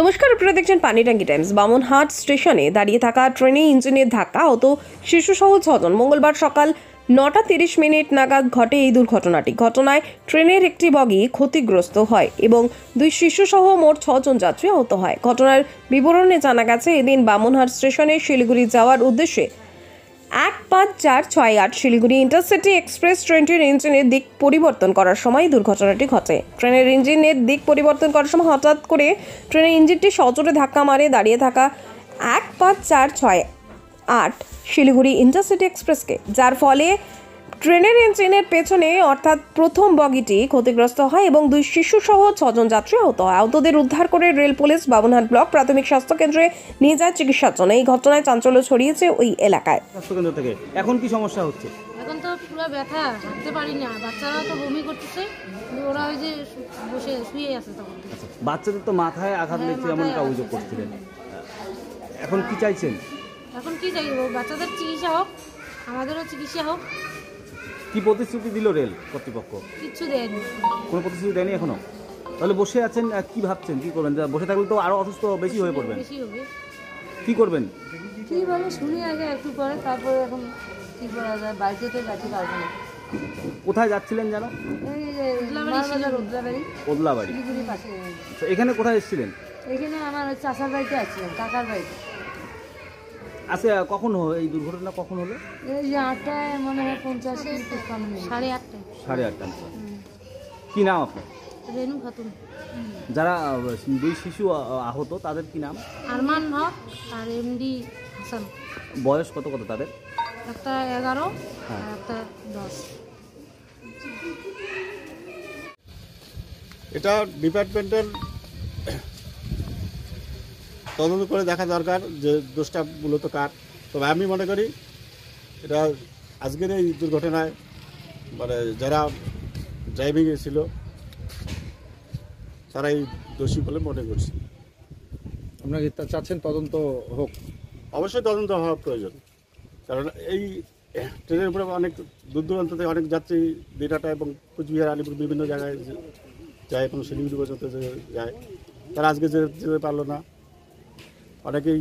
নমস্কার, আপনারা দেখছেন পানিটাঙ্কি টাইমস। বামনহাট স্টেশনে দাঁড়িয়ে থাকা ট্রেনে ইঞ্জিনের ধাক্কা আহত শিশুসহ 6 জন। মঙ্গলবার সকাল 9টা 30 মিনিট নাগাদ ঘটে এই দুর্ঘটনাটি। ঘটনায় ট্রেনের একটি বগি ক্ষতিগ্রস্ত হয় এবং 2 শিশুসহ মোট 6 জন যাত্রী আহত হয়। ঘটনার বিবরণে জানা গেছে, এদিন বামনহাট স্টেশনে শিলিগুড়ি যাওয়ার উদ্দেশ্যে 15468 শিলিগুড়ি ইন্টারসিটি এক্সপ্রেস ট্রেনটির ইঞ্জিনের দিক পরিবর্তন করার সময় দুর্ঘটনাটি ঘটে। ট্রেনের ইঞ্জিনের দিক পরিবর্তন করার সময় হঠাৎ করে ট্রেনের ইঞ্জিনটি সজোরে ধাক্কা মারে দাঁড়িয়ে থাকা 15468 শিলিগুড়ি ইন্টারসিটি এক্সপ্রেসকে, যার ফলে ট্রেনের ইঞ্জিনের পেছনে অর্থাৎ প্রথম বগিটি ক্ষতিগ্রস্ত হয় এবং 2 শিশুসহ 6 জন যাত্রী আহত হয়। আহতদের উদ্ধার করে রেল পুলিশ বামনহাট ব্লক প্রাথমিক স্বাস্থ্য কেন্দ্রে নিয়ে যায় চিকিৎসার জন্য। এই ঘটনায় চাঞ্চল্য ছড়িয়েছে ওই এলাকায়। স্বাস্থ্য কেন্দ্র থেকে এখন কি সমস্যা হচ্ছে? এখন তো পুরো ব্যথা, হাঁটতে পারি না। বাচ্চারাও তো বমি করতেছে, ওরা ওই যে বসে শুয়ে আছে তখন। বাচ্চাদের তো মাথায় আঘাত লেগেছে এমনটা অভিযোগ করছিলেন, এখন কি চাইছেন? এখন কি চাইবো? বাচ্চাদের চিকিৎসা হোক, আমাদেরও চিকিৎসা হোক। কি প্রতিশ্রুতি দিল রেল কর্তৃপক্ষ? কিচ্ছু দেয়নি, কোনো প্রতিশ্রুতি দেয়নি এখনো। তাহলে বসে আছেন, কি ভাবছেন, কি করবেন? বসে থাকলে তো আরো অসুস্থ বেশি হয়ে পড়বেন। বেশি হবে। কি করবেন? কি বলে শুনি আগে একটু পরে, তারপরে এখন কি করা যায়? বাড়িতে তো যাচ্ছি পারবো না। কোথায় যাচ্ছিলেন জানো? এই যে ওদলাবাড়ি শিলিগুড়ির পাশে। এখানে কোথায় এসেছিলেন? এখানে আমার চাচার বাড়িতে আসছিলাম, কাকার বাড়িতে। আচ্ছা, কখন এই দুর্ঘটনা কখন হলো? এই যে 8টায় মনে হয় 50 সাড়ে 8টায়। 8:30। কি নাম আপনার? রেনু খাতুন। যারা 2 শিশু আহত তাদের কি নাম? আরমান হক আর এমডি হাসান। বয়স কত কত তাদের? একটা 11 আর একটা 10। এটা ডিপার্টমেন্টের তদন্ত করে দেখা দরকার যে দোষটা মূলত কার। তবে আমি মনে করি এটা আজকের এই দুর্ঘটনায় মানে যারা ড্রাইভিংয়ে ছিল তারাই দোষী বলে মনে করছি। আপনারা কি চাচ্ছেন তদন্ত হোক? অবশ্যই তদন্ত হওয়া প্রয়োজন, কারণ এই ট্রেনের উপরে অনেক দূর দূরান্ত থেকে অনেক যাত্রী দিনহাটা এবং কুচবিহার, আলিপুর বিভিন্ন জায়গায় যায় এবং শিলিগুড়ি পর্যন্ত যায়। তারা আজকে যেতে পারলো না, অনেকেই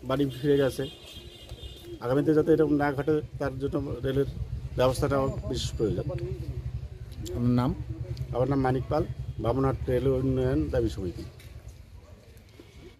বাড়ি ফিরে গেছে। আগামীতে যাতে এরকম না ঘটে তার জন্য রেলের ব্যবস্থাটা বিশেষ প্রয়োজন। আপনার নাম? আমার নাম মানিক পাল, বামনহাট রেল উন্নয়ন দাবি সমিতি।